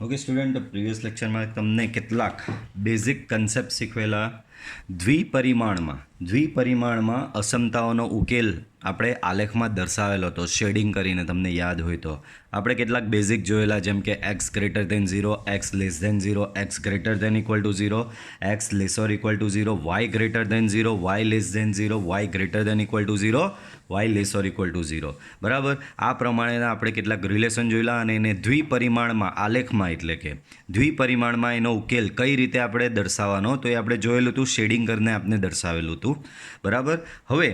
Okay student, previous લેક્ચરમાં તમને કેટલાક બેઝિક કન્સેપ્ટ શીખવેલા. દ્વિપરિમાણમાં અસમતાઓનો ઉકેલ આપણે આલેખમાં દર્શાવેલો હતો શેડિંગ કરીને, તમને યાદ હોય તો. આપણે કેટલાક બેઝિક જોયેલા, જેમ કે x greater than 0, x less than 0, x greater than equal to 0, x lesser equal to 0, y greater than 0, y less than 0, y greater than equal to 0, y lesser equal to 0. બરાબર, આ પ્રમાણેના આપણે કેટલાક relation જોયેલા અને એને દ્વિપરિમાણમાં આલેખમાં એટલે કે દ્વિપરિમાણમાં એનો ઉકેલ કઈ રીતે આપણે દર્શાવવાનો તો એ આપણે જોયેલું હતું, શેડિંગ કરીને આપણે દર્શાવેલું હતું. બરાબર, હવે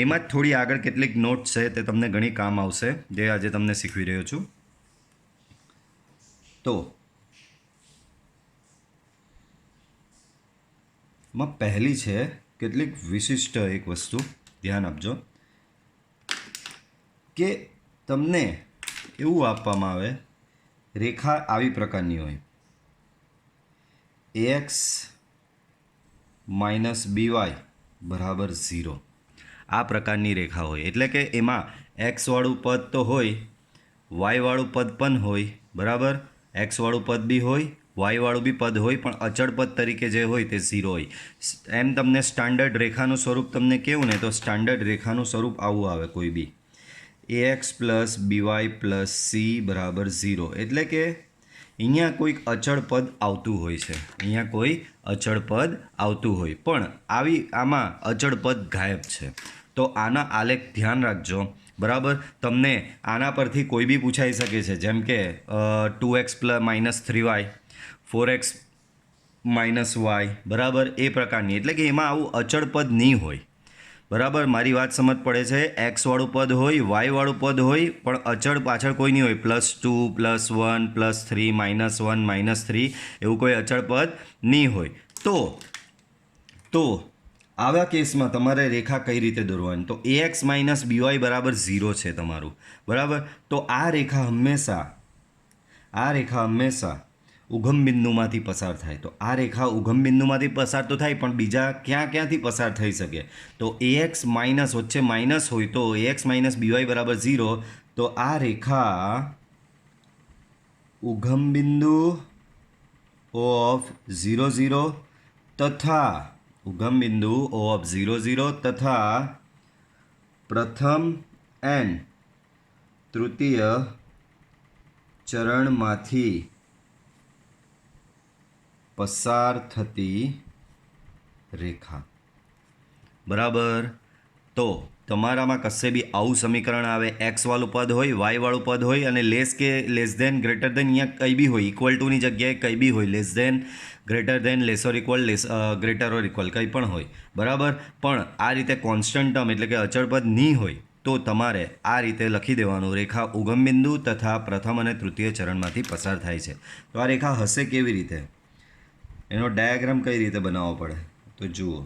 એમાં જ થોડી આગળ કેટલીક નોટ્સ છે તે તમને ઘણી કામ આવશે, જે આજે તમને શીખવી રહ્યો છું. તો માં પહેલી છે કેટલીક વિશિષ્ટ એક વસ્તુ ધ્યાન આપજો કે તમને એવું આપવામાં આવે, રેખા આવી પ્રકારની હોય, ax માઇનસ બીવાય બરાબર 0. આ પ્રકારની રેખા હોય એટલે કે એમાં એક્સવાળું પદ તો હોય, વાયવાળું પદ પણ હોય. બરાબર, એક્સવાળું પદ બી હોય, વાયવાળું બી પદ હોય, પણ અચળ પદ તરીકે જે હોય તે 0 હોય. એમ તમને સ્ટાન્ડર્ડ રેખાનું સ્વરૂપ તમને કેવું ને, તો સ્ટાન્ડર્ડ રેખાનું સ્વરૂપ આવું આવે કોઈ બી, ax પ્લસ બીવાય પ્લસ સી બરાબર 0. એટલે કે અહીંયા કોઈક અચળ પદ આવતું હોય છે, અહીંયા કોઈ અચળ પદ આવતું હોય, પણ આમાં અચળ પદ ગાયબ છે. તો આના આલેખ ધ્યાન રાખજો. બરાબર, તમને આના પરથી કોઈ બી પૂછાઈ શકે છે, જેમ કે 2x minus 3y, 4x minus Y, બરાબર, એ પ્રકારની. એટલે કે એમાં આવું અચળ પદ નહીં હોય. બરાબર, મારી વાત સમજ પડે છે. એક્સવાળું પદ હોય, વાયવાળું પદ હોય, પણ અચળ પાછળ કોઈ નહીં હોય. +2, +1, +3, -1, -3 એવું કોઈ અચળ પદ નહીં હોય. તો આવા કેસમાં તમારે રેખા કઈ રીતે દોરવાની, તો ax માઇનસ બીવાય બરાબર 0 છે તમારું. બરાબર, તો આ રેખા હંમેશા ઉગમ બિંદુમાંથી પસાર થાય. તો આ રેખા ઉગમ બિંદુમાંથી પસાર તો થાય, પણ બીજા ક્યાંથી પસાર થઈ શકે, તો ax માઇનસ વચ્ચે માઇનસ હોય, તો ax માઇનસ બીવાય બરાબર 0. તો આ રેખા ઉગમ બિંદુ ઓફ 0 0 તથા ઉગમ બિંદુ ઓફ 0 0 તથા પ્રથમ એન્ડ તૃતીય ચરણમાંથી પસાર થતી રેખા. બરાબર, તો તમારામાં કશે બી આવું સમીકરણ આવે, એક્સવાળું પદ હોય, વાયવાળું પદ હોય, અને લેસ દેન ગ્રેટર દેન, અહીંયા કંઈ બી હોય, ઇક્વલ ટુની જગ્યાએ કંઈ બી હોય, less than greater than, lesser equal, greater or equal કંઈ પણ હોય. બરાબર, પણ આ રીતે કોન્સ્ટન્ટ ટર્મ એટલે કે અચળ પદ નહીં હોય, તો તમારે આ રીતે લખી દેવાનું, રેખા ઉગમ બિંદુ તથા પ્રથમ અને તૃતીય ચરણમાંથી પસાર થાય છે. તો આ રેખા હશે કેવી રીતે, એનો ડાયાગ્રામ કઈ રીતે બનાવવો પડે, તો જુઓ.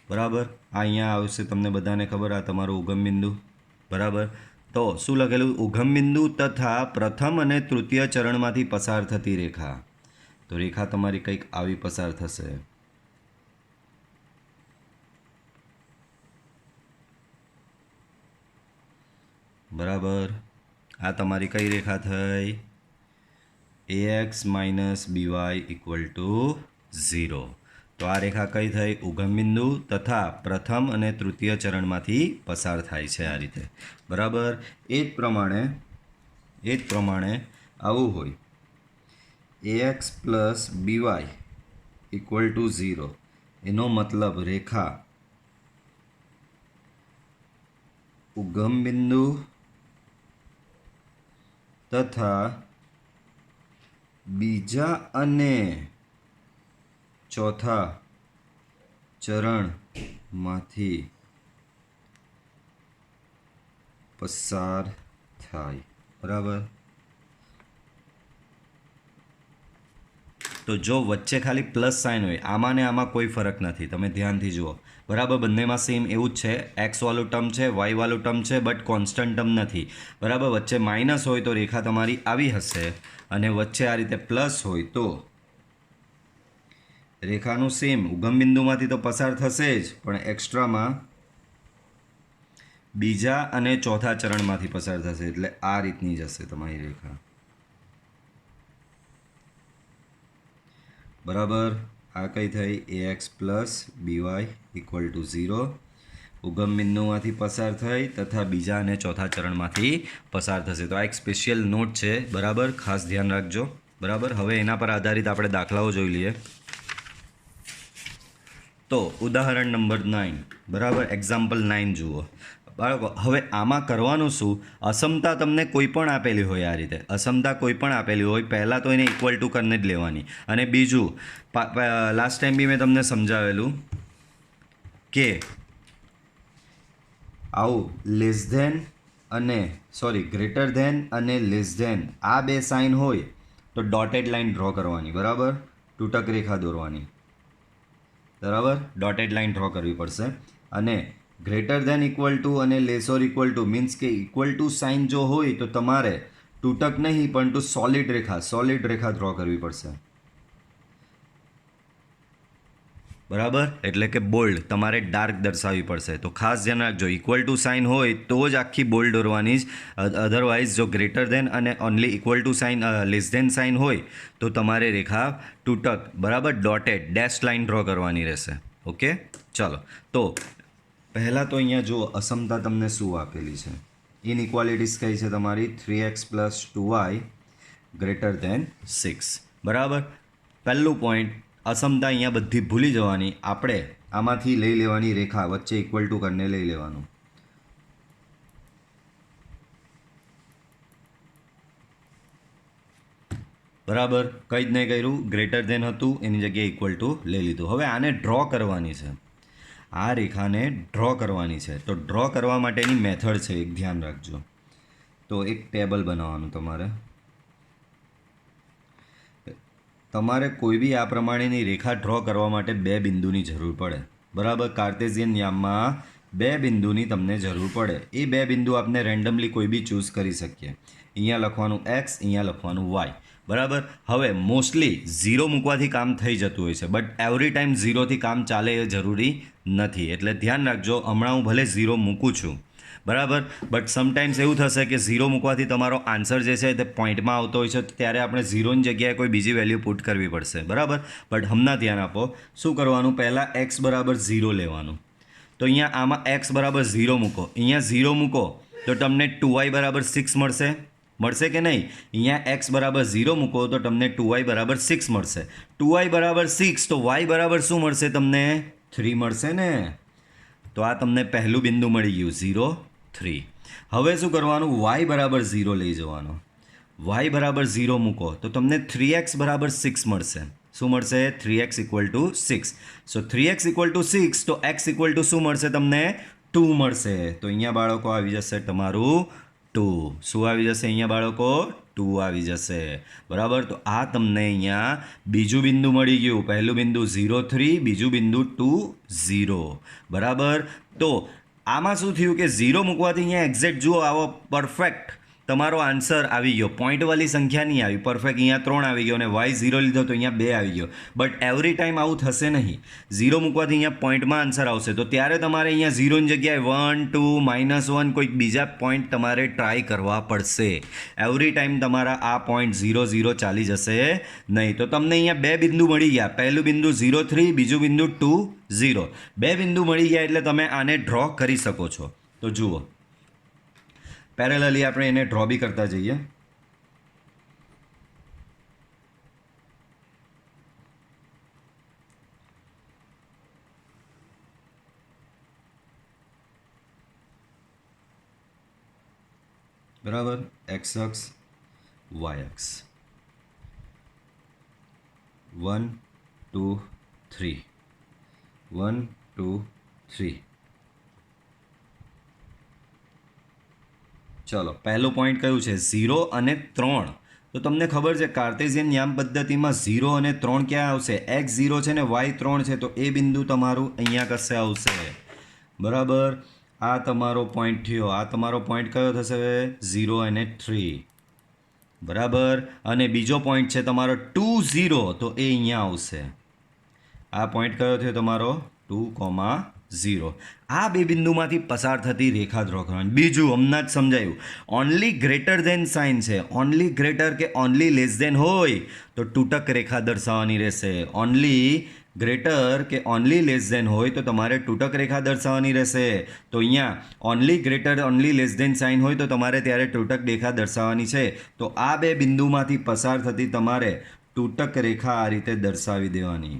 બરાબર, આ અહીંયા આવશે, તમને બધાને ખબર, આ તમારું ઉગમ બિંદુ. બરાબર, તો શું લખેલું, ઉગમ બિંદુ તથા પ્રથમ અને તૃતીય ચરણમાંથી પસાર થતી રેખા. તો રેખા તમારી કંઈક આવી પસાર થશે. બરાબર, આ તમારી કઈ રેખા થઈ, ax માઇનસ બીવાય ઇક્વલ ટુ 0. તો આ રેખા કઈ થઈ, ઉગમ બિંદુ તથા પ્રથમ અને તૃતીય ચરણમાંથી પસાર થાય છે આ રીતે. બરાબર, એ જ પ્રમાણે આવું હોય, ax પ્લસ બીવાય ઇક્વલ ટુ 0. એનો મતલબ રેખા ઉગમ બિંદુ તથા બીજા અને ચોથા ચરણમાંથી પસાર થાય. બરાબર, તો જો વચ્ચે ખાલી પ્લસ સાઇન હોય, આમાં ને આમાં કોઈ ફરક નથી, તમે ધ્યાનથી જુઓ. બરાબર, બંનેમાં સેમ એવું જ છે, એક્સવાળું ટર્મ છે, વાયવાળું ટર્મ છે, બટ કોન્સ્ટન્ટ ટર્મ નથી. બરાબર, વચ્ચે માઇનસ હોય તો રેખા તમારી આવી હશે, અને વચ્ચે આ રીતે પ્લસ હોય તો રેખાનું સેમ ઉગમ બિંદુમાંથી તો પસાર થશે જ, પણ એક્સ્ટ્રામાં બીજા અને ચોથા ચરણમાંથી પસાર થશે, એટલે આ રીતની જશે તમારી રેખા. બરાબર, આ કઈ થઈ ax plus by equal to 0. ઉગમ બિંદુમાંથી પસાર થઈ તથા બીજા અને ચોથા ચરણમાંથી પસાર થશે. તો આ એક સ્પેશિયલ નોટ છે, બરાબર, ખાસ ધ્યાન રાખજો. બરાબર, હવે એના પર આધારિત આપણે દાખલાઓ જોઈ લઈએ. તો ઉદાહરણ નંબર 9, બરાબર, એક્ઝામ્પલ 9 જુઓ બાળકો. હવે આમાં કરવાનું શું, અસમતા તમને કોઈ પણ આપેલી હોય, આ રીતે અસમતા કોઈ પણ આપેલી હોય, પહેલાં તો એને ઇક્વલ ટુ કરીને જ લેવાની. અને બીજું, લાસ્ટ ટાઈમ બી મેં તમને સમજાવેલું કે આવું લેસ ધેન અને ગ્રેટર ધેન અને લેસ ધેન આ બે સાઇન હોય તો ડોટેડ લાઇન ડ્રો કરવાની, બરાબર, તૂટક રેખા દોરવાની, બરાબર, ડોટેડ લાઇન ડ્રો કરવી પડશે. અને ગ્રેટર ધેન ઇક્વલ ટુ અને less or equal to means કે ઇક્વલ ટુ સાઇન જો હોય તો તમારે તૂટક નહીં પરંતુ સોલિડ રેખા ડ્રો કરવી પડશે, બરાબર, એટલે કે બોલ્ડ તમારે ડાર્ક દર્શાવવી પડશે. તો ખાસ ધ્યાન રાખજો, ઇક્વલ ટુ સાઇન હોય તો જ આખી બોલ્ડ દોરવાની જ, અધરવાઇઝ જો ગ્રેટર ધેન અને only equal to sign less than sign હોય તો તમારે રેખા તૂટક, બરાબર, ડોટેડ ડેશ લાઇન ડ્રો કરવાની રહેશે. ઓકે, ચાલો. તો પહેલાં તો અહીંયા જુઓ અસમતા તમને શું આપેલી છે. ઇનઇક્વાલિટીઝ કઈ છે તમારી 3x plus 2y greater than 6, બરાબર. પહેલું પોઈન્ટ, અસમતા અહીંયા બધી ભૂલી જવાની, આપણે આમાંથી લઈ લેવાની રેખા વચ્ચે ઇક્વલ ટુ કરીને લઈ લેવાનું. બરાબર, કંઈ જ નહીં કર્યું, ગ્રેટર ધેન હતું એની જગ્યાએ ઇક્વલ ટુ લઈ લીધું. હવે આને ડ્રો કરવાની છે, આ રેખાને ડ્રો કરવાની છે. તો ડ્રો કરવા માટેની મેથડ છે, એક ધ્યાન રાખજો. તો એક ટેબલ બનાવવાનું તમારે કોઈ બી આ પ્રમાણેની રેખા ડ્રો કરવા માટે બે બિંદુની જરૂર પડે, બરાબર. કાર્ટેશિયન યામમાં બે બિંદુની તમને જરૂર પડે. એ બે બિંદુ આપણે રેન્ડમલી કોઈ બી ચૂઝ કરી શકીએ. અહીંયા લખવાનું x, અહીંયા લખવાનું y, બરાબર. હવે મોસ્ટલી 0 મૂકવાથી કામ થઈ જતું હોય છે, બટ એવરી ટાઈમ 0થી કામ ચાલે એ જરૂરી નથી, એટલે ધ્યાન રાખજો. હમણાં હું ભલે 0 મૂકું છું, બરાબર, બટ સમટાઈમ્સ એવું થશે કે 0 મૂકવાથી તમારો આન્સર જે છે તે પોઈન્ટમાં આવતો હોય છે, ત્યારે આપણે 0ની જગ્યાએ કોઈ બીજી વેલ્યુ પુટ કરવી પડશે, બરાબર. બટ હમણાં ધ્યાન આપો, શું કરવાનું, પહેલાં x બરાબર 0 લેવાનું. તો અહીંયા આમાં x બરાબર 0 મૂકો, અહીંયા 0 મૂકો તો તમને 2y બરાબર 6 મળશે કે નહીં. અહીંયા x બરાબર 0 મૂકો તો તમને 2y બરાબર 6 મળશે. 2y બરાબર 6 તો y બરાબર શું મળશે તમને, 3 મળશે ને. તો આ તમને પહેલું બિંદુ મળી ગયું 0, 3. હવે શું કરવાનું, y બરાબર 0 લઈ જવાનો. y બરાબર 0 મૂકો તો તમને 3x બરાબર 6 મળશે. શું મળશે, 3x equal to 6. So 3x equal to 6 તો x ઇક્વલ ટુ શું મળશે તમને, 2 મળશે. તો અહીંયા બાળકો આવી જશે તમારું 2. શું આવી જશે અહીંયા બાળકો, 2 આવી જશે, બરાબર. તો આ તમને અહીંયા બીજું બિંદુ મળી ગયું. પહેલું બિંદુ 0, 3, બીજું બિંદુ 2, 0, બરાબર. તો આમાં શું થયું કે 0 મૂકવાથી અહીંયા એક્ઝેક્ટ જુઓ આવો પરફેક્ટ તમારો આન્સર આવી ગયો. પોઈન્ટવાળી સંખ્યા નહીં આવી, પરફેક્ટ અહીંયા 3 આવી ગયો અને y 0 લીધો તો અહીંયા 2 આવી ગયો. બટ એવરી ટાઈમ આવું થશે નહીં. 0 મૂકવાથી અહીંયા પોઈન્ટમાં આન્સર આવશે, તો ત્યારે તમારે અહીંયા 0ની જગ્યાએ 1, 2, -1 કોઈક બીજા પોઈન્ટ તમારે ટ્રાય કરવા પડશે. એવરી ટાઈમ તમારા આ પોઈન્ટ 0, 0 ચાલી જશે નહીં. તો તમને અહીંયા બે બિંદુ મળી ગયા. પહેલું બિંદુ 0, 3, બીજું બિંદુ 2, 0. બે બિંદુ મળી ગયા એટલે તમે આને ડ્રો કરી શકો છો. તો જુઓ, પેરેલલી આપણે એને ડ્રો બી કરતા જઈએ. બરાબર, x અક્ષ, y અક્ષ, 1, 2, 3, 1, 2, 3. ચલો, પહેલું પોઈન્ટ કયું છે, 0 અને 3. તો તમને ખબર છે કાર્ટેશિયન યામ પદ્ધતિમાં 0 અને 3 ક્યાં આવશે, x 0 છે ને y 3 છે, તો એ બિંદુ તમારું અહીંયા કશે આવશે, બરાબર. આ તમારો પોઈન્ટ થયો. આ તમારો પોઈન્ટ કયો થશે, 0 અને 3, બરાબર. અને બીજો પોઈન્ટ છે તમારો 2, 0, તો એ અહીંયા આવશે. આ પોઈન્ટ કયો થયો તમારો, 2, 0. આ બે બિંદુમાંથી પસાર થતી રેખા ડ્રો કરવાની. બીજું હમણાં જ સમજાયું, ઓનલી ગ્રેટર ધેન સાઇન છે. ઓનલી ગ્રેટર કે ઓનલી લેસ ધેન હોય તો તૂટક રેખા દર્શાવવાની રહેશે. ઓનલી ગ્રેટર કે ઓનલી લેસ ધેન હોય તો તમારે તૂટક રેખા દર્શાવવાની રહેશે. તો અહીંયા only greater only less than sign હોય તો તમારે ત્યારે તૂટક રેખા દર્શાવવાની છે. તો આ બે બિંદુમાંથી પસાર થતી તમારે તૂટક રેખા આ રીતે દર્શાવી દેવાની.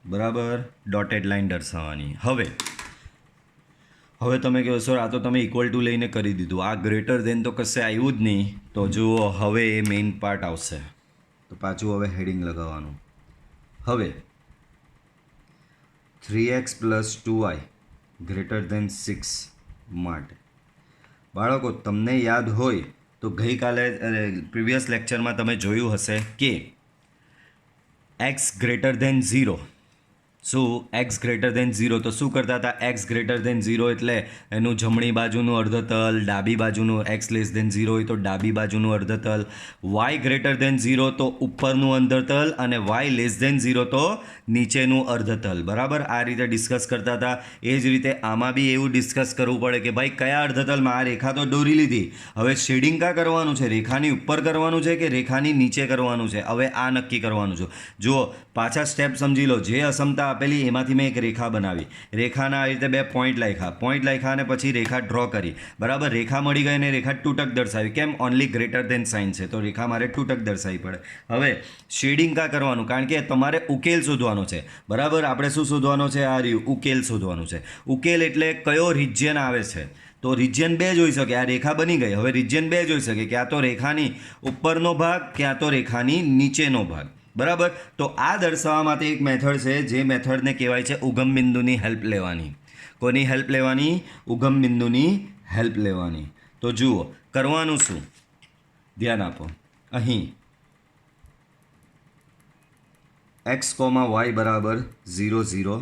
બરાબર, ડોટેડ લાઇન દર્શાવવાની. હવે તમે કહો સર આ તો તમે ઇક્વલ ટુ લઈને કરી દીધું, આ ગ્રેટર ધેન તો કશે આવ્યું જ નહીં. તો જુઓ હવે એ મેઇન પાર્ટ આવશે. તો પાછું હવે હેડિંગ લગાવવાનું. હવે 3x + 2y ગ્રેટર ધેન 6 માટે બાળકો તમને યાદ હોય તો ગઈકાલે પ્રીવિયસ લેક્ચરમાં તમે જોયું હશે કે x ગ્રેટર ધેન 0. શું x ગ્રેટર ધેન 0 તો શું કરતા હતા? x ગ્રેટર ધેન 0 એટલે એનું જમણી બાજુનું અર્ધતલ, ડાબી બાજુનું x લેસ ધેન 0 હોય તો ડાબી બાજુનું અર્ધતલ, y ગ્રેટર ધેન 0 તો ઉપરનું અર્ધતલ અને y લેસ ધેન 0 તો નીચેનું અર્ધતલ. બરાબર, આ રીતે ડિસ્કસ કરતા હતા. એ જ રીતે આમાં બી એવું ડિસ્કસ કરવું પડે કે ભાઈ કયા અર્ધતલમાં આ રેખા તો દોરી લીધી, હવે શેડિંગ ક્યાં કરવાનું છે? રેખાની ઉપર કરવાનું છે કે રેખાની નીચે કરવાનું છે? હવે આ નક્કી કરવાનું છે. જુઓ પાછા સ્ટેપ સમજી લો. જે અસમતા આપેલી એમાંથી મેં એક રેખા બનાવી, રેખાના આ રીતે બે પોઈન્ટ લખ્યા અને પછી રેખા ડ્રો કરી. બરાબર, રેખા મળી ગઈ અને રેખા તૂટક દર્શાવી. કેમ? ઓનલી ગ્રેટર ધેન સાઇન છે તો રેખા મારે તૂટક દર્શાવી પડે. હવે શેડિંગ ક્યાં કરવાનું? કારણ કે તમારે ઉકેલ શોધવાનો છે. બરાબર, આપણે શું શોધવાનો છે? આ રહ્યું ઉકેલ શોધવાનું છે. ઉકેલ એટલે કયો રિજિયન આવે છે? તો રિજિયન 2 જ હોઈ શકે. આ રેખા બની ગઈ, હવે રિજિયન 2 જ હોઈ શકે, ક્યાં તો રેખાની ઉપરનો ભાગ ક્યાં તો રેખાની નીચેનો ભાગ. બરાબર, તો આ દર્શાવવા માટે એક મેથડ છે, જે મેથડને કહેવાય છે ઉગમ બિંદુની હેલ્પ લેવાની. કોની હેલ્પ લેવાની? ઉગમ બિંદુની હેલ્પ લેવાની. તો જુઓ કરવાનું શું, ધ્યાન આપો. અહીં x, y બરાબર 0 0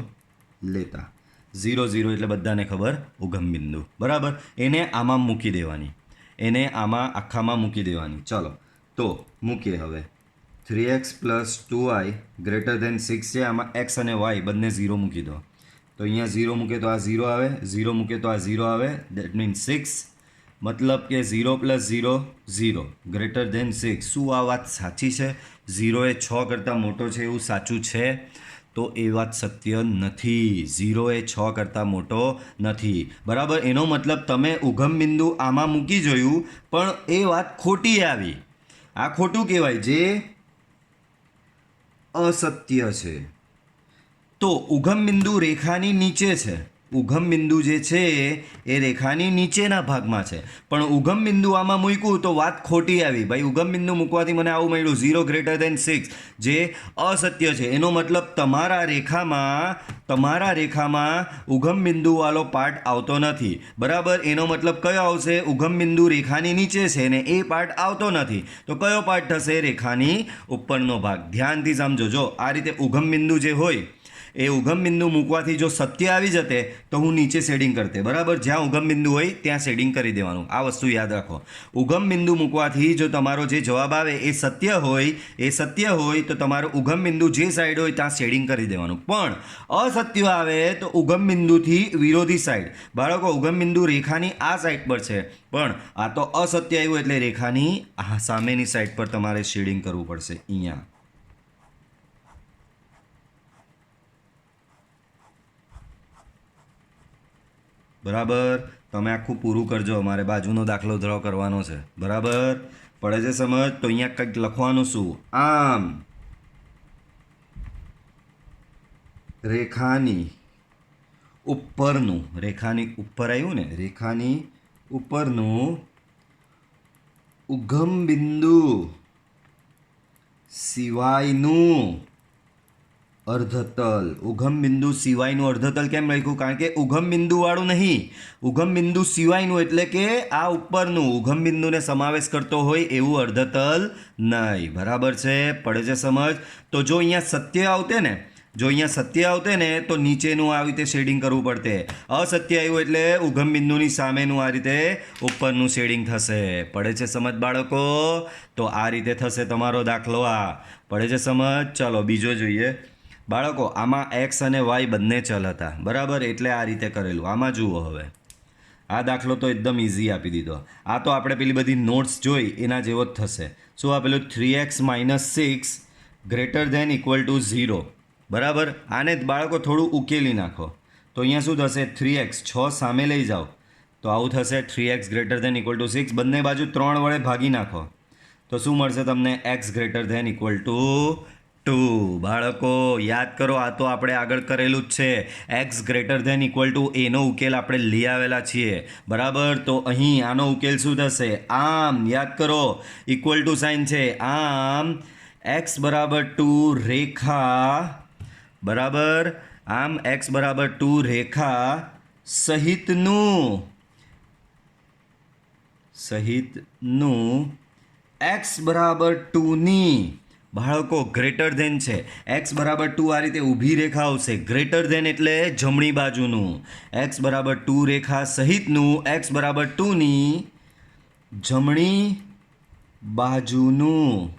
લેતા. 0 0 એટલે બધાને ખબર ઉગમ બિંદુ. બરાબર, એને આમાં મૂકી દેવાની, એને આમાં આખામાં મૂકી દેવાની. ચલો તો મૂકીએ. હવે 3x + 2y ગ્રેટર ધેન 6 છે. આમાં x અને y બંને 0 મૂકી દો. તો અહીંયા 0 મૂકે તો આ 0 આવે, 0 મૂકે તો આ 0 આવે. That means 6. મતલબ કે 0 + 0 0 ગ્રેટર ધેન 6. શું આ વાત સાચી છે? 0 એ 6 કરતાં મોટો છે એવું સાચું છે? તો એ વાત સત્ય નથી. 0 એ 6 કરતાં મોટો નથી. બરાબર, એનો મતલબ તમે ઉગમ બિંદુ આમાં મૂકી જોયું પણ એ વાત ખોટી આવી. આ ખોટું કહેવાય, જે અસત્ય છે. તો ઉગમ બિંદુ રેખાની નીચે છે. ઉગમ બિંદુ જે છે એ રેખાની નીચેના ભાગમાં છે, પણ ઉગમ બિંદુ આમાં મૂક્યું તો વાત ખોટી આવી. ભાઈ ઉગમ બિંદુ મૂકવાથી મને આવું મળ્યું 0 ગ્રેટર ધેન 6, જે અસત્ય છે. એનો મતલબ તમારા રેખામાં ઉગમ બિંદુવાળો પાર્ટ આવતો નથી. બરાબર, એનો મતલબ કયો આવશે? ઉગમ બિંદુ રેખાની નીચે છે ને એ પાર્ટ આવતો નથી. તો કયો પાર્ટ થશે? રેખાની ઉપરનો ભાગ. ધ્યાનથી સમજો. જો આ રીતે ઉગમ બિંદુ જે હોય એ ઉગમ બિંદુ મૂકવાથી જો સત્ય આવી જતે તો હું નીચે શેડિંગ કરતે. બરાબર, જ્યાં ઉગમ બિંદુ હોય ત્યાં શેડિંગ કરી દેવાનું. આ વસ્તુ યાદ રાખો. ઉગમ બિંદુ મૂકવાથી જો તમારો જે જવાબ આવે એ સત્ય હોય તો તમારું ઉગમ બિંદુ જે સાઈડ હોય ત્યાં શેડિંગ કરી દેવાનું. પણ અસત્ય આવે તો ઉગમ બિંદુથી વિરોધી સાઈડ. બાળકો ઉગમ બિંદુ રેખાની આ સાઈડ પર છે, પણ આ તો અસત્ય આવ્યું એટલે રેખાની આ સામેની સાઈડ પર તમારે શેડિંગ કરવું પડશે. અહીંયા બરાબર, તમે આખું પૂરું કરજો. મારે બાજુનો દાખલો ડ્રો કરવાનો છે. બરાબર, પડે છે સમજ? તો અહીંયા કંઈક લખવાનું. શું? આમ રેખાની ઉપરનું, રેખાની ઉપર આવ્યું ને, રેખાની ઉપરનું ઉગમ બિંદુ સિવાયનું અર્ધતલ. ઉગમ બિંદુ સિવાયનું અર્ધતલ કેમ લખ્યું? કારણ કે ઉગમ બિંદુવાળું નહીં, ઉગમ બિંદુ સિવાયનું એટલે કે આ ઉપરનું ઉગમ બિંદુને સમાવેશ કરતો હોય એવું અર્ધતલ નહીં. બરાબર છે? પડે છે સમજ? તો જો અહીંયા સત્ય આવતે ને, જો અહીંયા સત્ય આવતે ને તો નીચેનું આવી રીતે શેડિંગ કરવું પડતે, અસત્ય આવ્યું એટલે ઉગમ બિંદુની સામેનું આ રીતે ઉપરનું શેડિંગ થશે. પડે છે સમજ બાળકો? તો આ રીતે થશે તમારો દાખલો. આ પડે છે સમજ? ચાલો બીજો જોઈએ બાળકો. આમાં એક્સ અને વાય બંને ચલ હતા, બરાબર, એટલે આ રીતે કરેલું. આમાં જુઓ, હવે આ દાખલો તો એકદમ ઇઝી આપી દીધો. આ તો આપણે પેલી બધી નોટ્સ જોઈ એના જેવો જ થશે. શું આપેલું? 3x - 6 > 0, બરાબર. આને બાળકો થોડું ઉકેલી નાખો તો અહીંયા શું થશે? 3x 6 સામે લઈ જાઓ તો આવું થશે 3x > 6. બંને બાજુ 3 વડે ભાગી નાખો તો શું મળશે તમને? x > 2. બાળકો યાદ કરો, આ તો આપણે આગળ કરેલું જ છે. x > એનો ઉકેલ આપણે લઈ આવેલા છીએ, બરાબર. તો અહીં આનો ઉકેલ શું થશે? આમ યાદ કરો, ઇક્વલ ટુ સાઇન છે, આમ x = 2 રેખા, બરાબર. આમ x = 2 રેખા સહિતનું x = 2 ની બાળકો ગ્રેટર ધેન છે. x = 2 આ રીતે ઊભી રેખા આવશે. ગ્રેટર ધેન એટલે જમણી બાજુનું. x = 2 રેખા સહિતનું x = 2 ની જમણી બાજુનું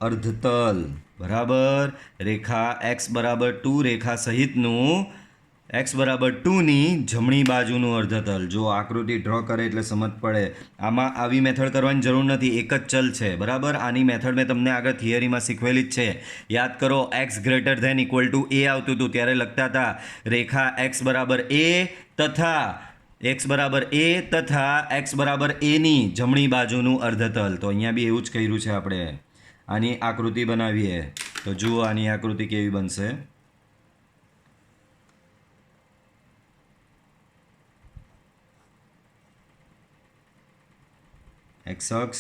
અર્ધતલ, બરાબર. રેખા x = 2 રેખા સહિતનું x = 2 ની જમણી બાજુનું અર્ધતલ. જો આકૃતિ ડ્રો કરે એટલે સમજ પડે. આમાં આવી મેથડ કરવાની જરૂર નથી, એક જ ચલ છે, બરાબર. આની મેથડ મેં તમને આગળ થિયરીમાં શીખવેલી જ છે. યાદ કરો, x > a આવતું હતું ત્યારે લખતા હતા રેખા x = a તથા x = a ની જમણી બાજુનું અર્ધતલ. તો અહીંયા બી એવું જ કર્યું છે આપણે. આની આકૃતિ બનાવીએ તો જુઓ આની આકૃતિ કેવી બનશે. x અક્ષ,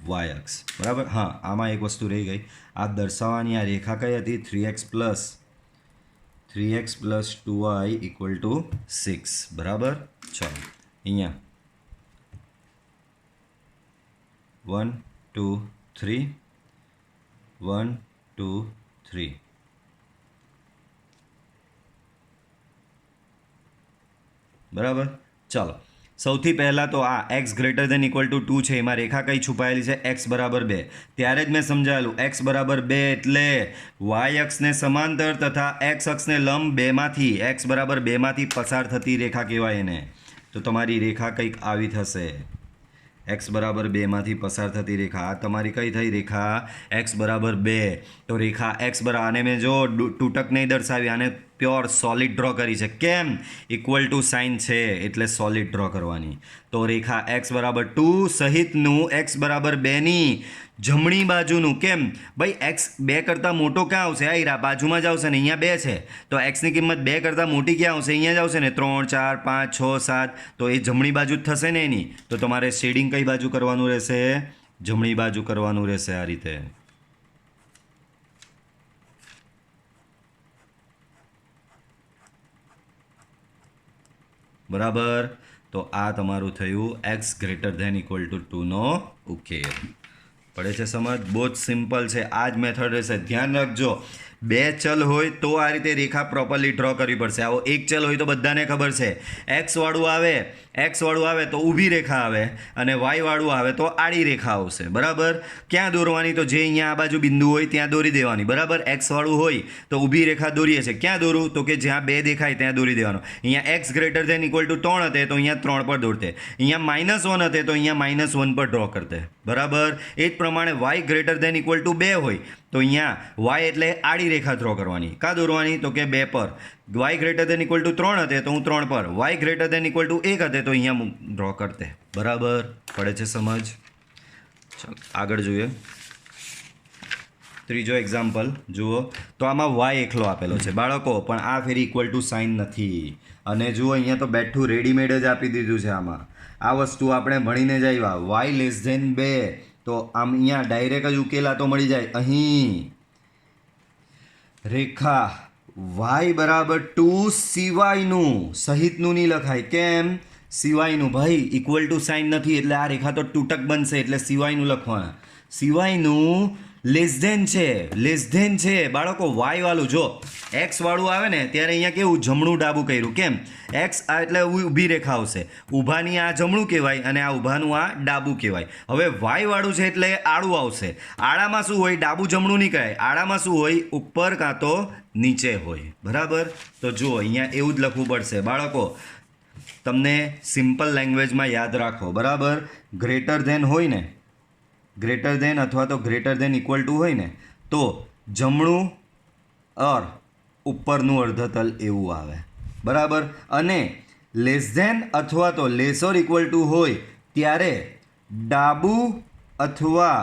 y અક્ષ, બરાબર. હા, આમાં એક વસ્તુ રહી ગઈ, આ દર્શાવવાની. આ રેખા કઈ હતી? 3x + 2y = 6, બરાબર. ચલો અહીંયા 1 2 3 1 2 3, બરાબર. ચાલો સૌથી પહેલાં તો આ x > = 2 છે, એમાં રેખા કઈ છુપાયેલી છે? x = 2. ત્યારે જ મેં સમજાવેલું x = 2 એટલે y અક્ષને સમાંતર તથા x અક્ષને લંબ બેમાંથી x = 2 માંથી પસાર થતી રેખા કહેવાય એને. તો તમારી રેખા કંઈક આવી થશે. x = 2 માંથી પસાર થતી રેખા આ તમારી કઈ થઈ? રેખા x = 2. તો રેખા x = આને મેં જો તૂટક નહીં દર્શાવી, આને પ્યોર સોલિડ ડ્રો કરી છે. કેમ? ઇક્વલ ટુ સાઇન છે એટલે સોલિડ ડ્રો કરવાની. તો રેખા x = 2 સહિતનું x = 2 ની જમણી બાજુનું. કેમ ભાઈ? x 2 કરતાં મોટો ક્યાં આવશે? આ બાજુમાં જ આવશે ને, અહીંયા 2 છે તો x ની કિંમત 2 કરતાં મોટી ક્યાં આવશે? અહીંયા જ આવશે ને. 3 4 5 6 7, તો એ જમણી બાજુ જ થશે ને એની. તો તમારે શેડિંગ કઈ બાજુ કરવાનું રહેશે? જમણી બાજુ કરવાનું રહેશે આ રીતે, બરાબર. તો આ તમારું થયું x > 2 નો ઉકેલ. પડે છે સમજ? બહુ જ સિમ્પલ છે, આ જ મેથડ રહેશે. ધ્યાન રાખજો, 2 ચલ હોય તો આ રીતે રેખા પ્રોપરલી ડ્રો કરવી પડશે. આવો એક ચલ હોય તો બધાને ખબર છે, x વાળું આવે તો ઊભી રેખા આવે અને y વાળું આવે તો આડી રેખા આવશે, બરાબર. ક્યાં દોરવાની? તો જે અહીંયા આ બાજુ બિંદુ હોય ત્યાં દોરી દેવાની, બરાબર. x વાળું હોય તો ઊભી રેખા દોરીએ છે. ક્યાં દોરું? તો કે જ્યાં 2 દેખાય ત્યાં દોરી દેવાનો. અહીંયા x > = 3 હતે તો અહીંયા 3 પર દોરતે. અહીંયા -1 હતે તો અહીંયા -1 પર ડ્રો કરતે, બરાબર. એ જ પ્રમાણે y > = 2 હોય તો અહીંયા y એટલે આડી રેખા ડ્રો કરવાની. કાં દોરવાની? તો કે 2 પર. y > = 3 હતે તો હું 3 પર. y > = 1 હતે તો અહીંયા ડ્રો કરતે, બરાબર. પડે છે સમજ? ચાલો આગળ જોઈએ. ત્રીજો એક્ઝામ્પલ જુઓ. તો આમાં y એકલો આપેલો છે બાળકો, પણ આ ફેરી ઇક્વલ ટુ સાઇન નથી. અને જુઓ અહીંયા તો બેઠું રેડીમેડ જ આપી દીધું છે. આમાં આ વસ્તુ આપણે ભણીને જ આવ્યા. y < 2 તો આમ અહીંયા ડાયરેક્ટ જ ઉકેલા તો મળી જાય. અહીં રેખા y = 2 સિવાયનું, સહિતનું નહીં લખાય. કેમ? સિવાયનું. ભાઈ ઇક્વલ ટુ સાઇન નથી એટલે આ રેખા તો તૂટક બનશે એટલે સિવાયનું લખવાના. સિવાયનું લેસ ધેન છે બાળકો વાય વાળું. જો એક્સ વાળું આવે ને ત્યારે અહીંયા કેવું જમણું ડાબું કર્યું. કેમ? એક્સ એટલે ઊભી રેખા આવશે. ઊભાની આ જમણું કહેવાય અને આ ઊભાનું આ ડાબું કહેવાય. હવે વાય વાળું છે એટલે આડું આવશે. આડામાં શું હોય? ડાબું જમણું નહીં કહેવાય. આડામાં શું હોય? ઉપર કાં તો નીચે હોય. બરાબર? તો જુઓ અહીંયા એવું જ લખવું પડશે બાળકો. તમને સિમ્પલ લેંગ્વેજમાં યાદ રાખો. બરાબર? ગ્રેટર ધેન હોય ને, ગ્રેટર ધેન અથવા તો ગ્રેટર ધેન ઇક્વલ ટુ હોય ને તો જમણું ઓર ઉપરનું અર્ધતલ એવું આવે. બરાબર? અને લેસ ધેન અથવા તો લેસ ઓર ઇક્વલ ટુ હોય ત્યારે ડાબું અથવા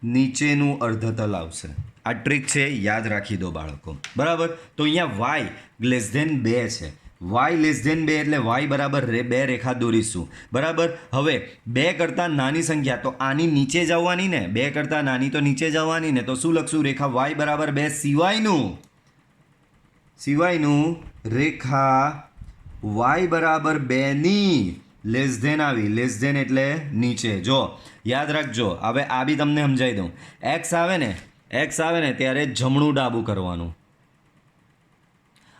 નીચેનું અર્ધતલ આવશે. આ ટ્રીક છે, યાદ રાખી દો બાળકો. બરાબર? તો અહીંયા વાય લેસ ધેન 2 છે. વાય લેસ ધેન 2 એટલે વાય બરાબર 2 રેખા દોરીશું. બરાબર? હવે 2 કરતાં નાની સંખ્યા તો આની નીચે જ આવવાની ને. 2 કરતાં નાની તો નીચે જ આવવાની ને. તો શું લખશું? રેખા વાય બરાબર 2 સિવાયનું રેખા વાય બરાબર 2 ની લેસ ધેન આવી. લેસ ધેન એટલે નીચે. જો યાદ રાખજો. હવે આ બી તમને સમજાવી દઉં. એક્સ આવે ને ત્યારે જમણું ડાબું કરવાનું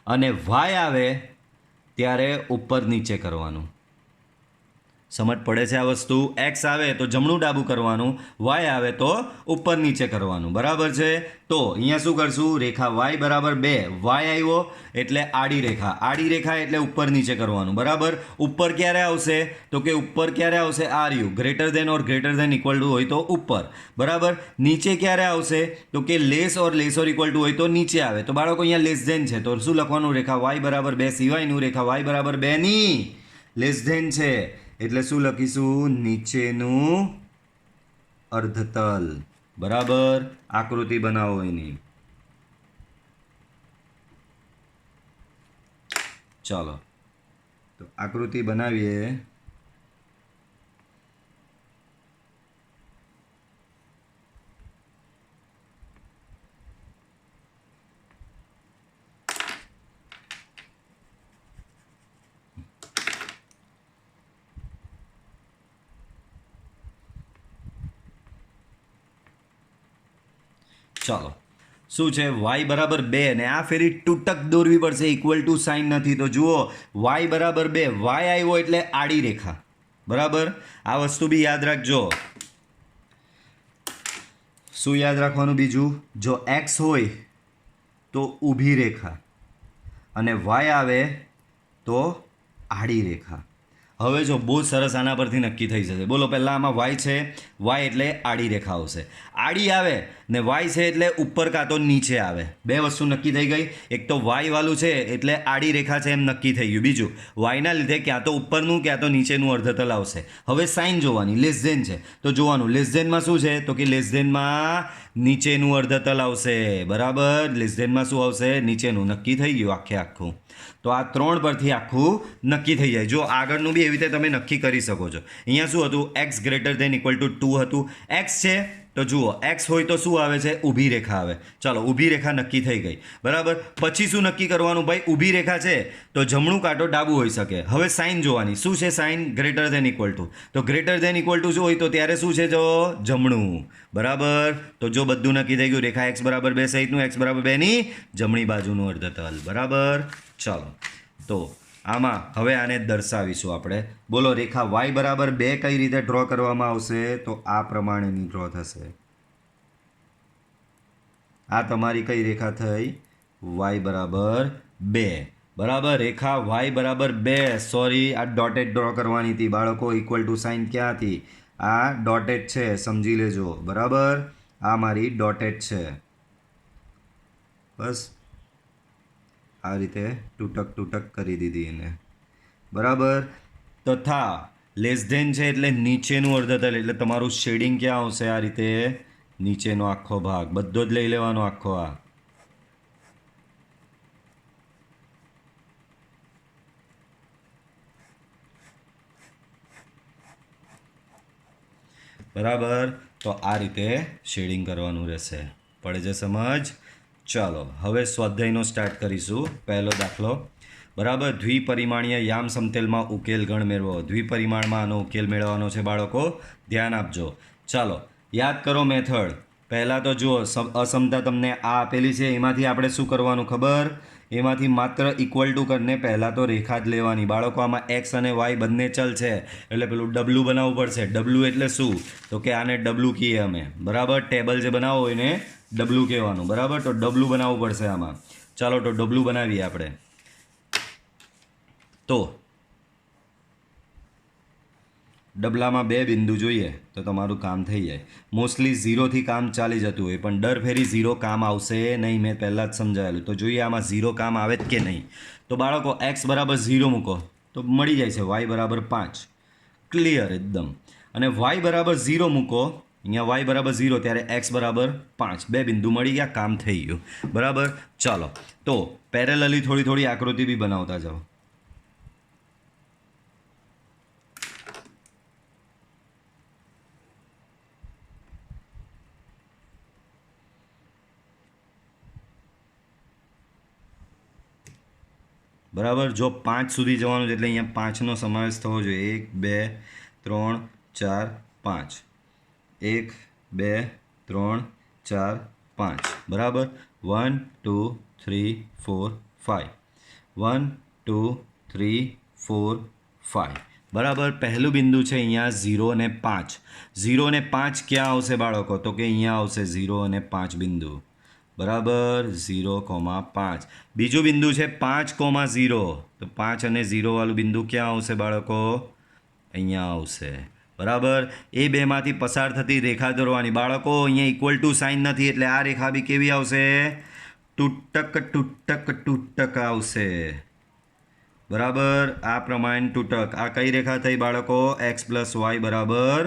અને વાય આવે ત્યારે ઉપર નીચે કરવાનું. સમજ પડે છે આ વસ્તુ? એક્સ આવે તો જમણું ડાબું કરવાનું, વાય આવે તો ઉપર નીચે કરવાનું. બરાબર છે? તો અહીંયા શું કરશું? રેખા વાય બરાબર 2. વાય આવ્યો એટલે આડી રેખા. આડી રેખા એટલે ઉપર નીચે કરવાનું. બરાબર? ઉપર ક્યારે આવશે? તો કે ઉપર ક્યારે આવશે? Are you greater than or greater than equal to હોય તો ઉપર. બરાબર? નીચે ક્યારે આવશે? તો કે લેસ ઓર ઇક્વલ ટુ હોય તો નીચે આવે. તો બાળકો અહીંયા લેસ ધેન છે તો શું લખવાનું? રેખા વાય બરાબર 2 સિવાયનું રેખા વાય બરાબર 2 ની લેસ ધેન છે એટલે શું લખીશું? નીચેનું અર્ધતલ. બરાબર? આકૃતિ બનાવો એની. ચાલો તો આકૃતિ બનાવીએ. ચાલો શું છે? વાય બરાબર 2 ને આ ફેરી તૂટક દોરવી પડશે. ઇક્વલ ટુ સાઇન નથી. તો જુઓ વાય બરાબર 2. વાય આવ્યો એટલે આડી રેખા. બરાબર? આ વસ્તુ બી યાદ રાખજો. શું યાદ રાખવાનું બીજું? જો એક્સ હોય તો ઊભી રેખા અને વાય આવે તો આડી રેખા. હવે જો બહુ સરસ આના પરથી નક્કી થઈ જશે. બોલો પહેલાં આમાં વાય છે. વાય એટલે આડી રેખા આવશે. આડી આવે ને વાય છે એટલે ઉપર કાં તો નીચે આવે. 2 વસ્તુ નક્કી થઈ ગઈ. એક તો વાય વાળું છે એટલે આડી રેખા છે એમ નક્કી થઈ ગયું. બીજું વાયના લીધે ક્યાં તો ઉપરનું ક્યાં તો નીચેનું અર્ધતલ આવશે. હવે સાઇન જોવાની. લેસ ધેન છે તો જોવાનું લેસ ધેનમાં શું છે? તો કે લેસ ધેનમાં નીચેનું અર્ધતલ આવશે. બરાબર? લેસ ધેનમાં શું આવશે? નીચેનું. નક્કી થઈ ગયું આખે આખું. તો આ 3 પરથી આખું નક્કી થઈ જાય. જો આગળનું બી એવી રીતે તમે નક્કી કરી શકો છો. અહીંયા શું હતું? X greater than equal to 2 હતું. એક્સ છે તો જુઓ એક્સ હોય તો શું આવે છે? ઊભી રેખા આવે. ચાલો ઊભી રેખા નક્કી થઈ ગઈ. બરાબર? પછી શું નક્કી કરવાનું ભાઈ? ઊભી રેખા છે તો જમણું કાંટો ડાબું હોઈ શકે. હવે સાઇન જોવાની. શું છે sign? Greater than equal to. તો ગ્રેટર ધેન ઇક્વલ ટુ શું હોય? તો ત્યારે શું છે? જો જમણું. બરાબર? તો જો બધું નક્કી થઈ ગયું. રેખા એક્સ બરાબર 2 સહિતનું એક્સ બરાબર 2 ની જમણી બાજુનું અર્ધતલ. બરાબર? ચાલો તો આમાં હવે આને દર્શાવીશું આપણે. બોલો રેખા વાય બરાબર 2 કઈ રીતે ડ્રો કરવામાં આવશે? તો આ પ્રમાણેની ડ્રો થશે. આ તમારી કઈ રેખા થઈ? વાય બરાબર 2. બરાબર? રેખા વાય બરાબર 2. સોરી, આ ડોટેડ ડ્રો કરવાની હતી બાળકો. ઇક્વલ ટુ સાઇન ક્યાં હતી? આ ડોટેડ છે, સમજી લેજો. બરાબર? આ મારી ડોટેડ છે. બસ આ રીતે તૂટક કરી દીધી એને. બરાબર? તથા લેસ ધેન છે એટલે નીચેનું અર્ધતલ એટલે તમારું શેડિંગ ક્યાં આવશે? આ રીતે નીચેનો આખો ભાગ બધો જ લઈ લેવાનો આખો. આ બરાબર? તો આ રીતે શેડિંગ કરવાનું રહેશે. પડે છે સમજ? ચાલો હવે સ્વાધ્યાયનો સ્ટાર્ટ કરીશું. પહેલો દાખલો. બરાબર? દ્વિપરિમાણીય યામ સમતલમાં ઉકેલ ગણ મેળવો. દ્વિપરિમાણમાં આનો ઉકેલ મેળવવાનો છે બાળકો. ધ્યાન આપજો. ચાલો યાદ કરો મેથડ. પહેલાં તો જુઓ અસમતા તમને આ આપેલી છે, એમાંથી આપણે શું કરવાનું ખબર? એમાંથી માત્ર ઇક્વલ ટુ કરીને પહેલાં તો રેખા જ લેવાની. બાળકો આમાં એક્સ અને વાય બંને ચલ છે એટલે પેલું ડબલું બનાવવું પડશે. ડબલું એટલે શું? તો કે આને ડબલું કહીએ અમે, બરાબર. ટેબલ જે બનાવો હોય એને ડબલું કહેવાનું, બરાબર. તો ડબલું બનાવવું પડશે આમાં. ચાલો તો ડબલું બનાવીએ આપણે. તો ડબલામાં 2 બિંદુ જોઈએ તો તમારું કામ થઈ જાય. મોસ્ટલી 0થી કામ ચાલી જતું હોય, પણ દર ફેરી 0 કામ આવશે નહીં. મેં પહેલાં જ સમજાવેલું. તો જોઈએ આમાં 0 કામ આવે જ કે નહીં. તો બાળકો x બરાબર 0 મૂકો તો મળી જાય છે y બરાબર 5. ક્લિયર એકદમ. અને y બરાબર 0 મૂકો, અહીંયા y બરાબર 0 ત્યારે x બરાબર 5. 2 બિંદુ મળી ગયા, કામ થઈ ગયું, બરાબર. ચાલો તો પેરેલલી થોડી થોડી આકૃતિ બી બનાવતા જાઓ. બરાબર. જો 5 સુધી જવાનું છે એટલે અહીંયા 5નો સમાવેશ થવો જોઈએ. 1 2 3 4 5. 1 2 3 4 5. બરાબર. 1 2 3 4 5. 1 2 3 4 5. બરાબર. પહેલું બિંદુ છે અહીંયા 0 અને 5. 0 અને 5 ક્યાં આવશે બાળકો? તો કે અહીંયા આવશે 0 અને 5 બિંદુ, બરાબર. 0,5. બીજું બિંદુ છે 5,0. તો 5 અને 0 વાળું બિંદુ ક્યાં આવશે બાળકો? અહીંયા આવશે, બરાબર. એ બેમાંથી પસાર થતી રેખા દોરવાની. બાળકો અહીંયા ઇક્વલ ટુ સાઇન નથી એટલે આ રેખા બી કેવી આવશે? તૂટક તૂટક તૂટક આવશે, બરાબર. આ પ્રમાણે તૂટક. આ કઈ રેખા થઈ બાળકો? x + y બરાબર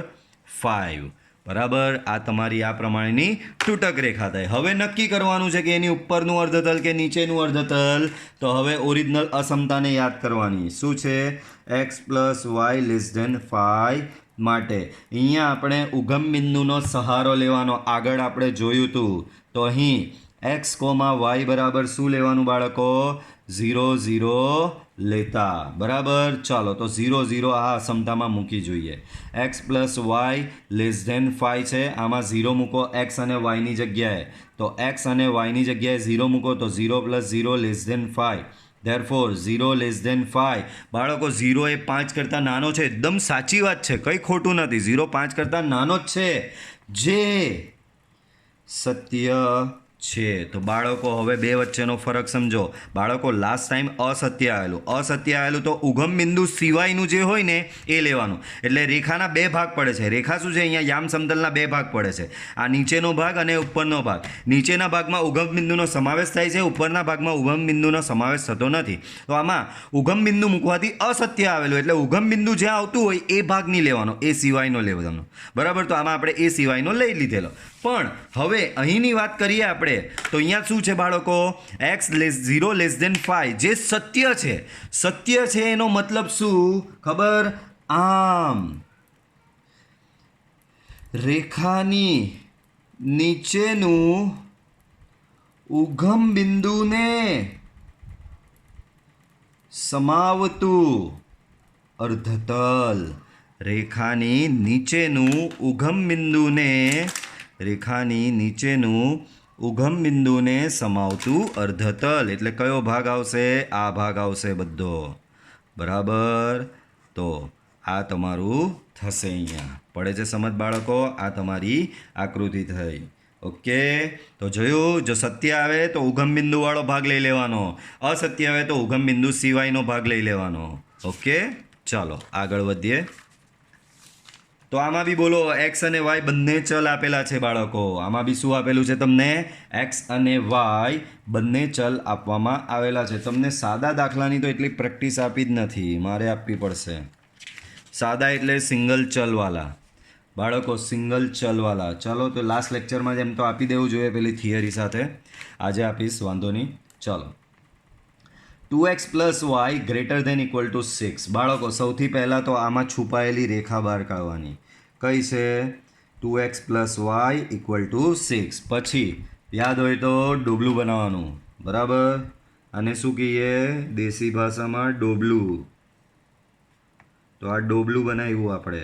5, બરાબર. આ તમારી આ પ્રમાણેની તૂટક રેખા થાય. હવે નક્કી કરવાનું છે કે એની ઉપરનું અર્ધતલ કે નીચેનું અર્ધતલ. તો હવે ઓરિજિનલ અસમતાને યાદ કરવાની. શું છે? x + y <5 માટે અહીંયા આપણે ઉગમ બિંદુનો સહારો લેવાનો. આગળ આપણે જોયું હતું. તો અહીં x, y બરાબર શું લેવાનું બાળકો? 0 0 લેતા, બરાબર. ચાલો તો 0 0 આ અસમતામાં મૂકી જોઈએ. x + y <5 છે, આમાં 0 મૂકો x અને y ની જગ્યાએ. તો x અને y ની જગ્યાએ 0 મૂકો તો 0 + 0 <5. Therefore 0 <5. બાળકો 0 એ 5 કરતાં નાનો છે. એકદમ સાચી વાત છે, કંઈ ખોટું નથી. 0 5 કરતાં નાનો જ છે, જે સત્ય છે. તો બાળકો હવે બે વચ્ચેનો ફરક સમજો. બાળકો લાસ્ટ ટાઈમ અસત્ય આવેલું તો ઉગમ બિંદુ સિવાયનું જે હોય ને એ લેવાનું. એટલે રેખાના 2 ભાગ પડે છે. રેખા શું છે? અહીંયા યામ સમતલના 2 ભાગ પડે છે. આ નીચેનો ભાગ અને ઉપરનો ભાગ. નીચેના ભાગમાં ઉગમ બિંદુનો સમાવેશ થાય છે, ઉપરના ભાગમાં ઉગમ બિંદુનો સમાવેશ થતો નથી. તો આમાં ઉગમ બિંદુ મૂકવાથી અસત્ય આવેલું, એટલે ઉગમ બિંદુ જ્યાં આવતું હોય એ ભાગ નહીં લેવાનો, એ સિવાયનો લેવાનો, બરાબર. તો આમાં આપણે એ સિવાયનો લઈ લીધેલો. પણ હવે અહીંની વાત કરીએ આપણે તો અહીંયા શું છે બાળકો? x 0 <5 જે સત્ય છે. સત્ય છે એનો મતલબ શું ખબર? આમ રેખાની નીચેનું ઉગમ બિંદુને સમાવતું અર્ધતલ. રેખાની નીચેનું ઉગમ બિંદુને સમાવતું અર્ધતલ એટલે કયો ભાગ આવશે? આ ભાગ આવશે બધો, બરાબર. તો આ તમારું થશે. અહીંયા પડે છે સમજ બાળકો? આ તમારી આકૃતિ થઈ. ઓકે. તો જોયું, જો સત્ય આવે તો ઉગમ બિંદુ વાળો ભાગ લઈ લેવાનો, અસત્ય આવે તો ઉગમ બિંદુ સિવાયનો ભાગ લઈ લેવાનો. ઓકે. ચાલો આગળ વધીએ. તો આમાં બી બોલો, x અને y બંને ચલ આપેલા છે બાળકો. આમાં બી શું આપેલું છે તમને? x અને y બંને ચલ આપવામાં આવેલા છે. તમને સાદા દાખલાની તો એટલી પ્રેક્ટિસ આપી જ નથી, મારે આપવી પડશે. સાદા એટલે સિંગલ ચલવાળા બાળકો, સિંગલ ચલવાળા. ચાલો તો લાસ્ટ લેક્ચરમાં જ એમ તો આપી દેવું જોઈએ પેલી થિયરી સાથે. આજે આપીશ, વાંધો નહીં. ચાલો. 2x + y > 6. બાળકો સૌથી પહેલાં તો આમાં છુપાયેલી રેખા બહાર કાઢવાની. કઈ છે? 2x + y = 6. પછી યાદ હોય તો ડોબલું બનાવવાનું, બરાબર. અને શું કહીએ દેશી ભાષામાં? ડોબલું. તો આ ડોબલું બનાવ્યું આપણે.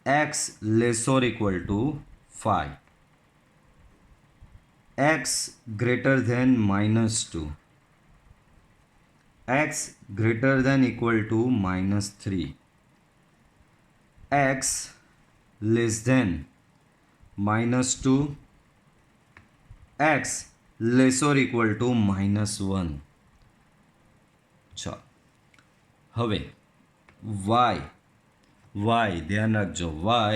x lesser equal to 5, x greater than -2, x greater than equal to -3, x less than -2, x lesser equal to -1. ચાલો હવે y ધ્યાન રાખજો, y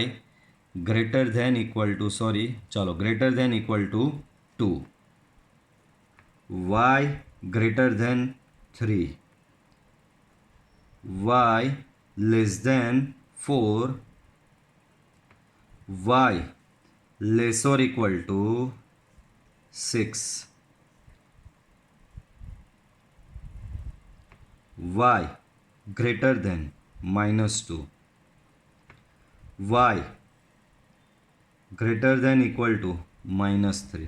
greater than equal to greater than equal to 2, y greater than 3, y less than 4, y lesser equal to 6, y greater than -2, y greater than equal to -3,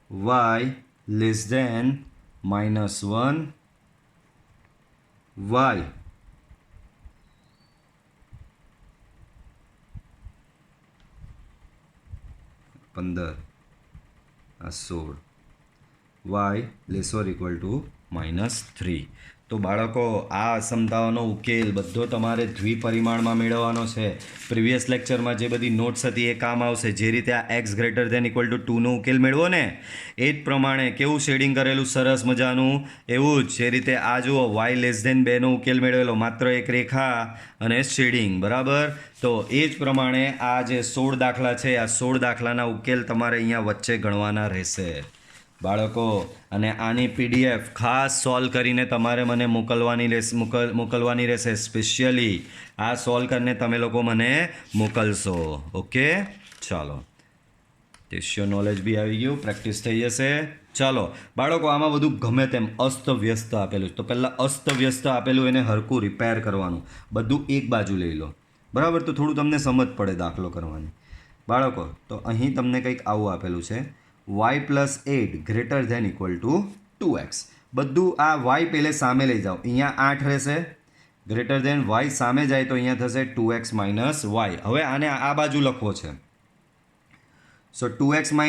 y less than -1, y -16, y lesser equal to -3. તો બાળકો આ સમતાઓનો ઉકેલ બધો તમારે દ્વિપરિમાણમાં મેળવવાનો છે. Previous લેક્ચરમાં જે બધી નોટ્સ હતી એ કામ આવશે. જે રીતે આ X greater than equal to 2નો ઉકેલ મેળવો ને એ જ પ્રમાણે કેવું શેડિંગ કરેલું સરસ મજાનું, એવું જ જે રીતે આ જુઓ વાય લેસ ધેન 2નો ઉકેલ મેળવેલો, માત્ર એક રેખા અને શેડિંગ, બરાબર. તો એ જ પ્રમાણે આ જે 16 દાખલા છે, આ 16 દાખલાના ઉકેલ તમારે અહીંયા વચ્ચે ગણવાના રહેશે બાળકો. અને આની પીડીએફ ખાસ સોલ્વ કરીને તમારે મને મોકલવાની રહેશે. સ્પેશિયલી આ સોલ્વ કરીને તમે લોકો મને મોકલશો. ઓકે, ચાલો. ટેસ્યો નોલેજ બી આવી ગયું, પ્રેક્ટિસ થઈ જશે. ચાલો બાળકો, આમાં બધું ગમે તેમ અસ્તવ્યસ્ત આપેલું છે, તો પહેલાં અસ્તવ્યસ્ત આપેલું એને હરખું રિપેર કરવાનું, બધું એક બાજુ લઈ લો, બરાબર. તો થોડું તમને સમજ પડે દાખલો કરવાની બાળકો. તો અહીં તમને કંઈક આવું આપેલું છે, y + 8 greater than equal to 2x. બધું આ y પહેલે સામે લઈ જાઓ, અહીંયા 8 રહેશે, ગ્રેટર ધેન y સામે જાય તો અહીંયા થશે 2x - y. હવે આને આ બાજુ લખવો છે, સો 2x - y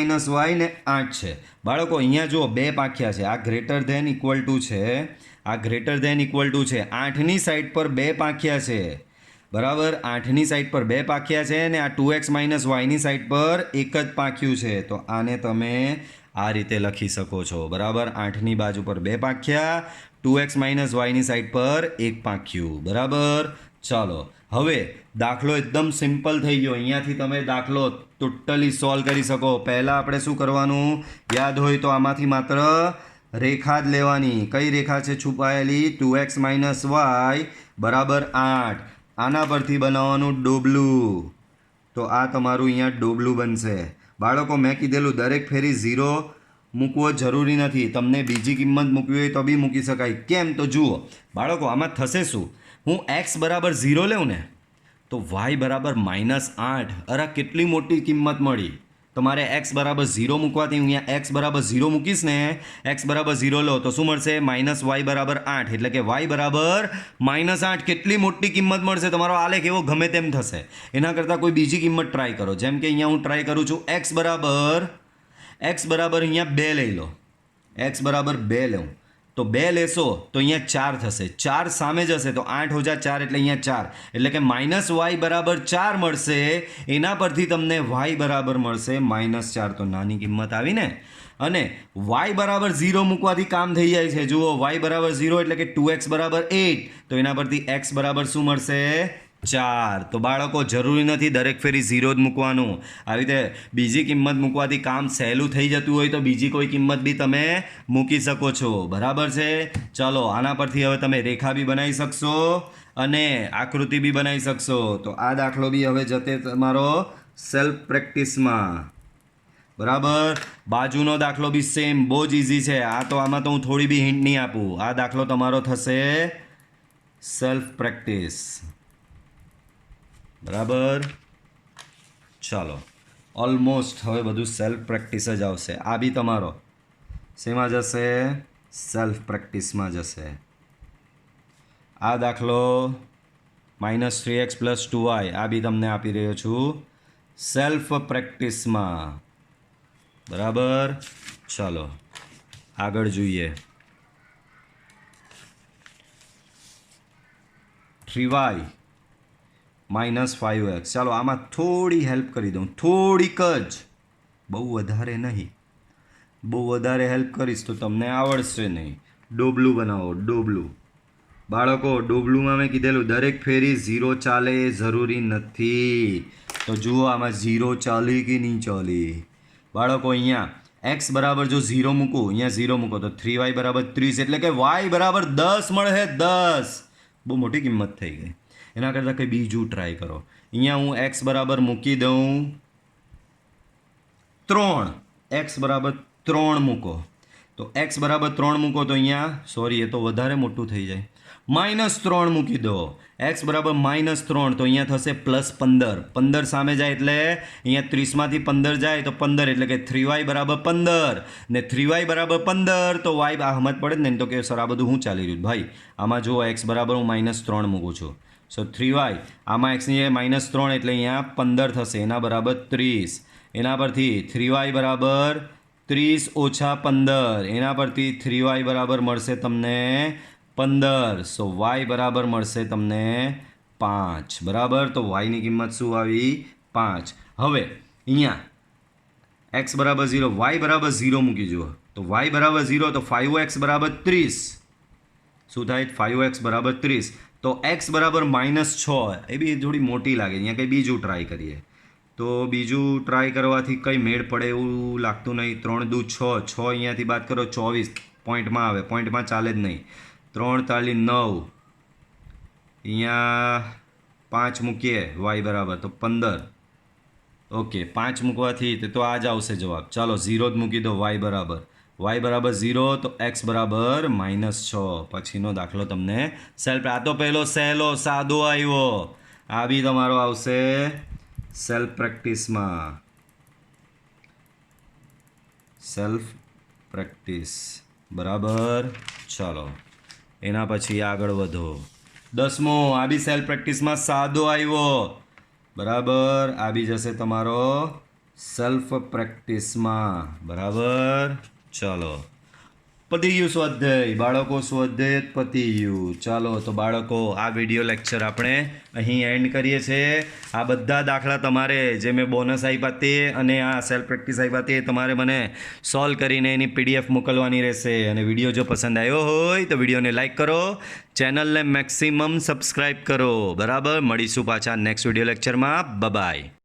ને 8 છે બાળકો. અહીંયા જુઓ બે પાખ્યા છે, આ ગ્રેટર ધેન ઇક્વલ ટુ છે, આ ગ્રેટર ધેન ઇક્વલ ટુ છે, 8ની સાઈડ પર બે પાખ્યા છે, બરાબર. 8ની સાઈડ પર બે પાખ્યા છે ને આ 2x - yની સાઈડ પર એક જ પાખ્યું છે. તો આને તમે આ રીતે લખી શકો છો, બરાબર. 8ની બાજુ પર બે પાખ્યા, 2x - yની સાઈડ પર એક પાખ્યું, બરાબર. ચાલો હવે દાખલો એકદમ સિમ્પલ થઈ ગયો. અહીંયાથી તમે દાખલો ટોટલી સોલ્વ કરી શકો. પહેલાં આપણે શું કરવાનું યાદ હોય તો આમાંથી માત્ર રેખા જ લેવાની. કઈ રેખા છે છુપાયેલી? 2x - y બરાબર 8. આના પરથી બનાવવાનું ડોબલું, તો આ તમારું અહીંયા ડોબલું બનશે બાળકો. મેં કીધેલું દરેક ફેરી 0 મૂકવો જરૂરી નથી, તમને બીજી કિંમત મૂકવી હોય તો બી મૂકી શકાય. કેમ? તો જુઓ બાળકો, આમાં થશે શું, હું x બરાબર 0 લઉં ને તો y બરાબર -8. અરે કેટલી મોટી કિંમત મળી. તમારે x બરાબર 0 મૂકવાથી હું અહીંયા x બરાબર 0 મૂકીશ ને, x બરાબર 0 લો તો શું મળશે? -y બરાબર 8, એટલે કે y બરાબર -8. કેટલી મોટી કિંમત મળશે. તમારો આલેખ એવો ગમે તેમ થશે. એના કરતાં કોઈ બીજી કિંમત ટ્રાય કરો. જેમ કે અહીંયા હું ટ્રાય કરું છું x બરાબર અહીંયા 2 લઈ લો, x બરાબર 2 લઉં તો 2 લેશો તો અહીંયા 4 થશે, 4 સામે જશે તો 8 + 4 એટલે અહીંયા 4, એટલે કે -y બરાબર 4 મળશે. એના પરથી તમને y બરાબર મળશે -4. તો નાની કિંમત આવી ને. અને y બરાબર 0 મૂકવાથી કામ થઈ જાય છે. જુઓ y બરાબર 0 એટલે કે 2x બરાબર 8, તો એના પરથી x બરાબર શું મળશે? 4. તો બાળકો જરૂરી નથી દરેક ફેરી 0 જ મૂકવાનું. આવી રીતે બીજી કિંમત મૂકવાથી કામ સહેલું થઈ જતું હોય તો બીજી કોઈ કિંમત બી તમે મૂકી શકો છો, બરાબર છે. ચલો આના પરથી હવે તમે રેખા બી બનાવી શકશો અને આકૃતિ બી બનાવી શકશો. તો આ દાખલો બી હવે જતે તમારો સેલ્ફ પ્રેક્ટિસમાં, બરાબર. બાજુનો દાખલો બી સેમ, બહુ જ ઇઝી છે. આ તો આમાં તો હું થોડી બી હિન્ટ નહીં આપું. આ દાખલો તમારો થશે સેલ્ફ પ્રેક્ટિસ, બરાબર. ચાલો ઓલમોસ્ટ હવે બધું સેલ્ફ પ્રેક્ટિસ જ આવશે. આ બી તમારો શેમાં જશે? સેલ્ફ પ્રેક્ટિસમાં જશે. આ દાખલો -3x + 2y આ બી તમને આપી રહ્યો છું સેલ્ફ પ્રેક્ટિસમાં. બરાબર, ચાલો આગળ જોઈએ. 3y - 5x. ચાલો આમાં થોડી હેલ્પ કરી દઉં, થોડીક જ, બહુ વધારે નહીં. બહુ વધારે હેલ્પ કરીશ તો તમને આવડશે નહીં. ડોબલું બનાવો, ડોબલું. બાળકો ડોબલુંમાં મેં કીધેલું દરેક ફેરી 0 ચાલે એ જરૂરી નથી. તો જુઓ આમાં 0 ચાલે કે નહીં ચાલે. બાળકો અહીંયા x બરાબર જો 0 મૂકું, અહીંયા 0 મૂકો તો 3y બરાબર 30, એટલે કે y બરાબર 10 મળે, 10. બહુ મોટી કિંમત થઈ ગઈ. એના કરતાં કંઈ બીજું ટ્રાય કરો. અહીંયા હું x બરાબર મૂકી દઉં 3, x બરાબર 3 મૂકો તો x બરાબર 3 મૂકો તો અહીંયા સોરી એ તો વધારે મોટું થઈ જાય. -3 મૂકી દો, x બરાબર -3 તો અહીંયા થશે +15. 15 સામે જાય એટલે અહીંયા 30માંથી 15 જાય તો 15, એટલે કે 3y બરાબર 15 ને 3y બરાબર 15 તો y સમજ પડે ને. તો કે સર આ બધું શું ચાલી રહ્યું ભાઈ? આમાં જો x બરાબર હું -3 મૂકું છું, સો 3y આમાં x ની -3 એટલે અહીંયા 15 થશે, એના બરાબર 30. એના પરથી 3y બરાબર 30 - 15, એના પરથી 3y બરાબર મળશે તમને 15, સો y બરાબર મળશે તમને 5. બરાબર, તો y ની કિંમત શું આવી? 5. હવે અહીંયા x બરાબર 0, y બરાબર 0 મૂકી જુઓ તો y બરાબર 0 તો 5x બરાબર 30. શું થાય? 5x બરાબર 30. તો x બરાબર -6, એ બી થોડી મોટી લાગે. અહીંયા કંઈ બીજું ટ્રાય કરીએ. તો બીજું ટ્રાય કરવાથી કંઈ મેળ પડે એવું લાગતું નહીં. 3 દુ 6, 6 અહીંયાથી બાદ કરો 24 પોઈન્ટમાં આવે, પોઈન્ટમાં ચાલે જ નહીં. 3 તાલી 9, અહીંયા 5 મૂકીએ y બરાબર તો 15. ઓકે, 5 મૂકવાથી તો આ જ આવશે જવાબ. ચાલો 0 જ મૂકી દો y બરાબર 0 તો x બરાબર -6. પછીનો દાખલો તમને સેલ્ફ, આ તો પહેલો સહેલો સાદો આવ્યો, આ બી તમારો આવશે સેલ્ફ પ્રેક્ટિસમાં. સેલ્ફ પ્રેક્ટિસ, બરાબર. ચાલો એના પછી આગળ વધો. 10મો, આ બી સેલ્ફ પ્રેક્ટિસમાં સાદો આવ્યો, બરાબર. આ બી જશે તમારો સેલ્ફ પ્રેક્ટિસમાં, બરાબર. ચાલો પતી ગયું સ્વાધ્યાય બાળકો, સ્વાધ્યાય પતી ગયું. ચાલો તો બાળકો આ વિડીયો લેક્ચર આપણે અહીં એન્ડ કરીએ છીએ. આ બધા દાખલા તમારે જે મેં બોનસ આપ્યા તે અને આ સેલ્ફ પ્રેક્ટિસ આપ્યા તે તમારે મને સોલ્વ કરીને એની PDF મોકલવાની રહેશે. અને વિડીયો જો પસંદ આવ્યો હોય તો વિડીયોને લાઈક કરો, ચેનલને મેક્સિમમ સબસ્ક્રાઈબ કરો, બરાબર. મળીશું પાછા નેક્સ્ટ વિડીયો લેક્ચરમાં. બાય.